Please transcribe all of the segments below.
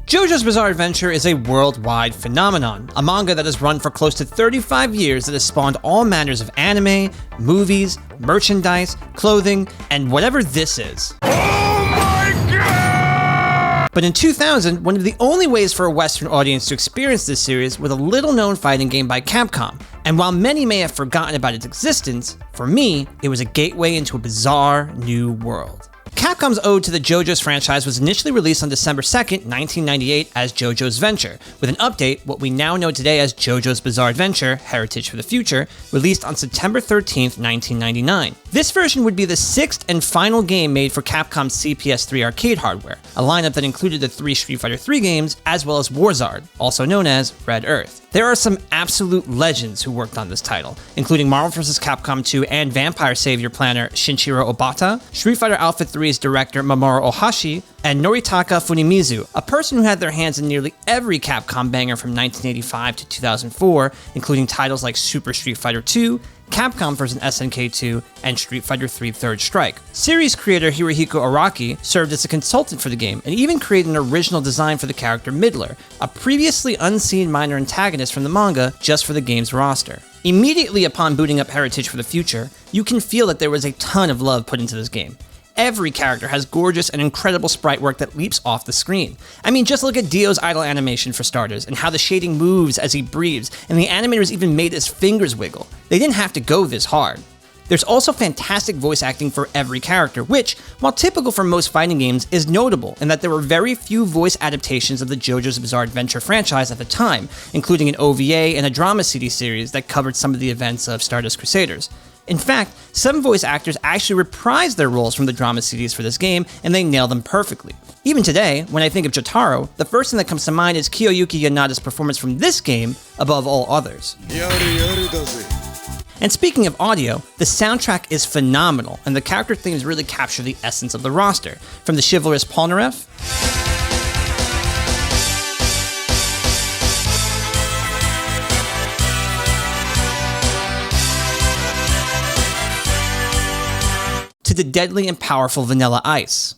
Jojo's Bizarre Adventure is a worldwide phenomenon, a manga that has run for close to 35 years that has spawned all manners of anime, movies, merchandise, clothing, and whatever this is. But in 2000, one of the only ways for a Western audience to experience this series was a little-known fighting game by Capcom. And while many may have forgotten about its existence, for me, it was a gateway into a bizarre new world. Capcom's ode to the JoJo's franchise was initially released on December 2nd, 1998 as JoJo's Venture, with an update, what we now know today as JoJo's Bizarre Adventure, Heritage for the Future, released on September 13th, 1999. This version would be the sixth and final game made for Capcom's CPS-3 arcade hardware, a lineup that included the 3 Street Fighter III games, as well as Warzard, also known as Red Earth. There are some absolute legends who worked on this title, including Marvel vs. Capcom 2 and Vampire Savior planner Shinichiro Obata, Street Fighter Alpha 3's director Mamoru Ohashi, and Noritaka Funimizu, a person who had their hands in nearly every Capcom banger from 1985 to 2004, including titles like Super Street Fighter 2, Capcom vs. SNK 2, and Street Fighter 3 Third Strike. Series creator Hirohiko Araki served as a consultant for the game and even created an original design for the character Midler, a previously unseen minor antagonist from the manga just for the game's roster. Immediately upon booting up Heritage for the Future, you can feel that there was a ton of love put into this game. Every character has gorgeous and incredible sprite work that leaps off the screen. I mean, just look at Dio's idle animation for starters, and how the shading moves as he breathes, and the animators even made his fingers wiggle. They didn't have to go this hard. There's also fantastic voice acting for every character, which, while typical for most fighting games, is notable in that there were very few voice adaptations of the JoJo's Bizarre Adventure franchise at the time, including an OVA and a drama CD series that covered some of the events of Stardust Crusaders. In fact, some voice actors actually reprised their roles from the drama CDs for this game, and they nailed them perfectly. Even today, when I think of Jotaro, the first thing that comes to mind is Kiyoyuki Yanada's performance from this game above all others. And speaking of audio, the soundtrack is phenomenal, and the character themes really capture the essence of the roster, from the chivalrous Polnareff to the deadly and powerful Vanilla Ice.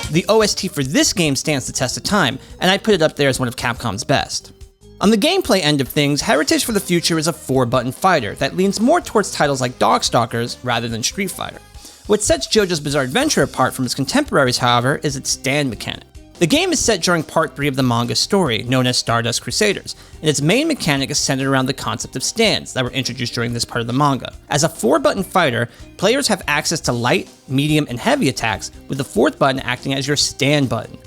The OST for this game stands the test of time, and I'd put it up there as one of Capcom's best. On the gameplay end of things, Heritage for the Future is a 4-button fighter that leans more towards titles like Darkstalkers rather than Street Fighter. What sets JoJo's Bizarre Adventure apart from its contemporaries, however, is its stand mechanic. The game is set during Part 3 of the manga story, known as Stardust Crusaders, and its main mechanic is centered around the concept of stands that were introduced during this part of the manga. As a 4-button fighter, players have access to light, medium, and heavy attacks, with the 4th button acting as your stand button.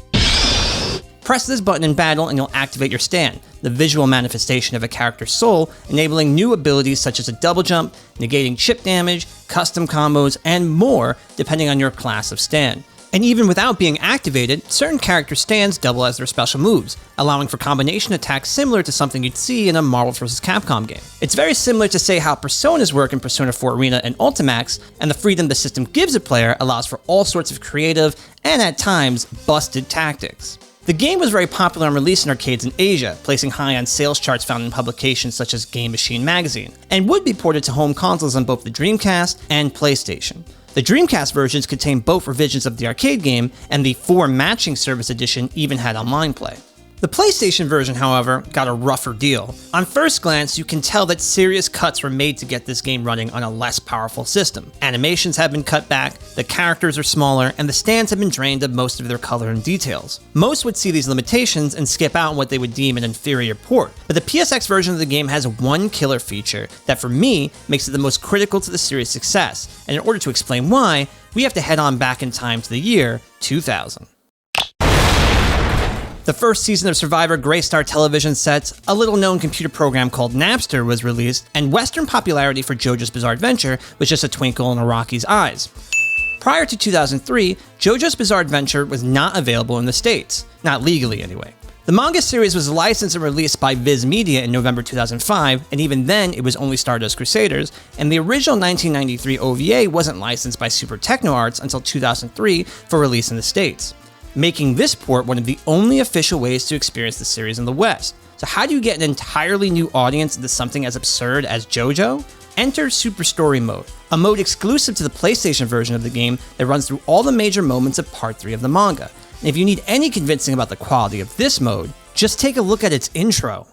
Press this button in battle and you'll activate your stand, the visual manifestation of a character's soul, enabling new abilities such as a double jump, negating chip damage, custom combos, and more depending on your class of stand. And even without being activated, certain character stands double as their special moves, allowing for combination attacks similar to something you'd see in a Marvel vs. Capcom game. It's very similar to say how personas work in Persona 4 Arena and Ultimax, and the freedom the system gives a player allows for all sorts of creative, and at times, busted tactics. The game was very popular on release in arcades in Asia, placing high on sales charts found in publications such as Game Machine magazine, and would be ported to home consoles on both the Dreamcast and PlayStation. The Dreamcast versions contained both revisions of the arcade game, and the 4 matching service edition even had online play. The PlayStation version, however, got a rougher deal. On first glance, you can tell that serious cuts were made to get this game running on a less powerful system. Animations have been cut back, the characters are smaller, and the stands have been drained of most of their color and details. Most would see these limitations and skip out on what they would deem an inferior port, but the PSX version of the game has one killer feature that for me makes it the most critical to the series' success, and in order to explain why, we have to head on back in time to the year 2000. The first season of Survivor Graystar television sets, a little-known computer program called Napster was released, and Western popularity for JoJo's Bizarre Adventure was just a twinkle in Araki's eyes. Prior to 2003, JoJo's Bizarre Adventure was not available in the States, not legally anyway. The manga series was licensed and released by Viz Media in November 2005, and even then it was only Stardust Crusaders, and the original 1993 OVA wasn't licensed by Super Techno Arts until 2003 for release in the States, making this port one of the only official ways to experience the series in the West. So how do you get an entirely new audience into something as absurd as Jojo? Enter Super Story Mode, a mode exclusive to the PlayStation version of the game that runs through all the major moments of Part 3 of the manga. And if you need any convincing about the quality of this mode, just take a look at its intro.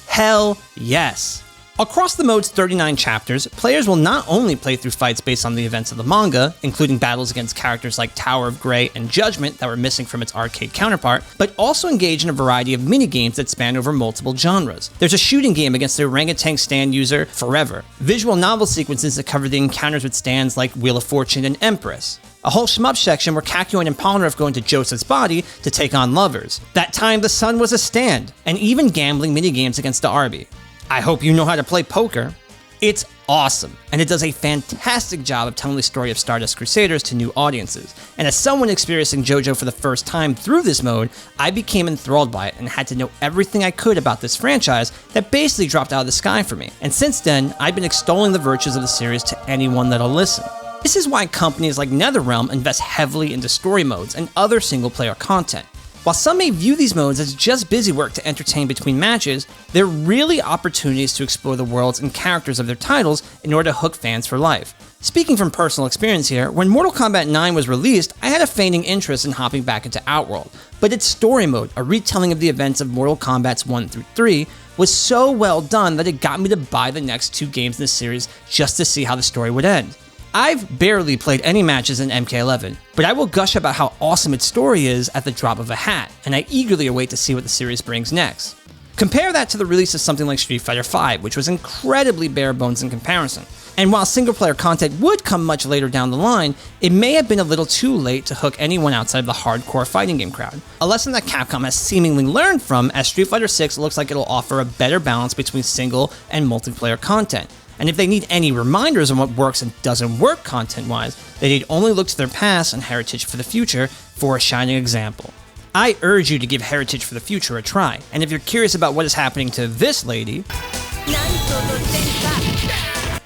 Hell yes! Across the mode's 39 chapters, players will not only play through fights based on the events of the manga, including battles against characters like Tower of Grey and Judgment that were missing from its arcade counterpart, but also engage in a variety of minigames that span over multiple genres. There's a shooting game against the orangutan stand user Forever, visual novel sequences that cover the encounters with stands like Wheel of Fortune and Empress, a whole shmup section where Kakyoin and Polnareff go into Joseph's body to take on lovers, That Time the Sun Was a Stand, and even gambling minigames against the Arby. I hope you know how to play poker. It's awesome, and it does a fantastic job of telling the story of Stardust Crusaders to new audiences. And as someone experiencing JoJo for the first time through this mode, I became enthralled by it and had to know everything I could about this franchise that basically dropped out of the sky for me. And since then, I've been extolling the virtues of the series to anyone that'll listen. This is why companies like NetherRealm invest heavily into story modes and other single-player content. While some may view these modes as just busy work to entertain between matches, they're really opportunities to explore the worlds and characters of their titles in order to hook fans for life. Speaking from personal experience here, when Mortal Kombat 9 was released, I had a fainting interest in hopping back into Outworld, but its story mode, a retelling of the events of Mortal Kombat's 1 through 3, was so well done that it got me to buy the next 2 games in the series just to see how the story would end. I've barely played any matches in MK11, but I will gush about how awesome its story is at the drop of a hat, and I eagerly await to see what the series brings next. Compare that to the release of something like Street Fighter V, which was incredibly bare bones in comparison. And while single-player content would come much later down the line, it may have been a little too late to hook anyone outside of the hardcore fighting game crowd. A lesson that Capcom has seemingly learned from, as Street Fighter VI looks like it'll offer a better balance between single and multiplayer content. And if they need any reminders on what works and doesn't work content-wise, they need only look to their past and Heritage for the Future for a shining example. I urge you to give Heritage for the Future a try, and if you're curious about what is happening to this lady,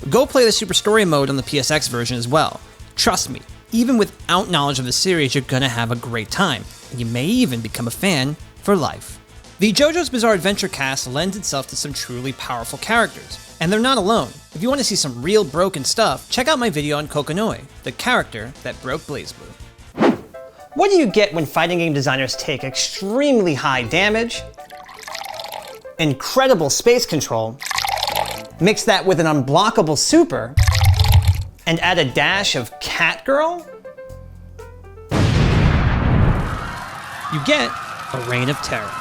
go play the Super Story mode on the PSX version as well. Trust me, even without knowledge of the series, you're gonna have a great time, and you may even become a fan for life. The JoJo's Bizarre Adventure cast lends itself to some truly powerful characters. And they're not alone. If you want to see some real broken stuff, check out my video on Kokonoi, the character that broke BlazBlue. What do you get when fighting game designers take extremely high damage, incredible space control, mix that with an unblockable super, and add a dash of Catgirl? You get a Reign of Terror.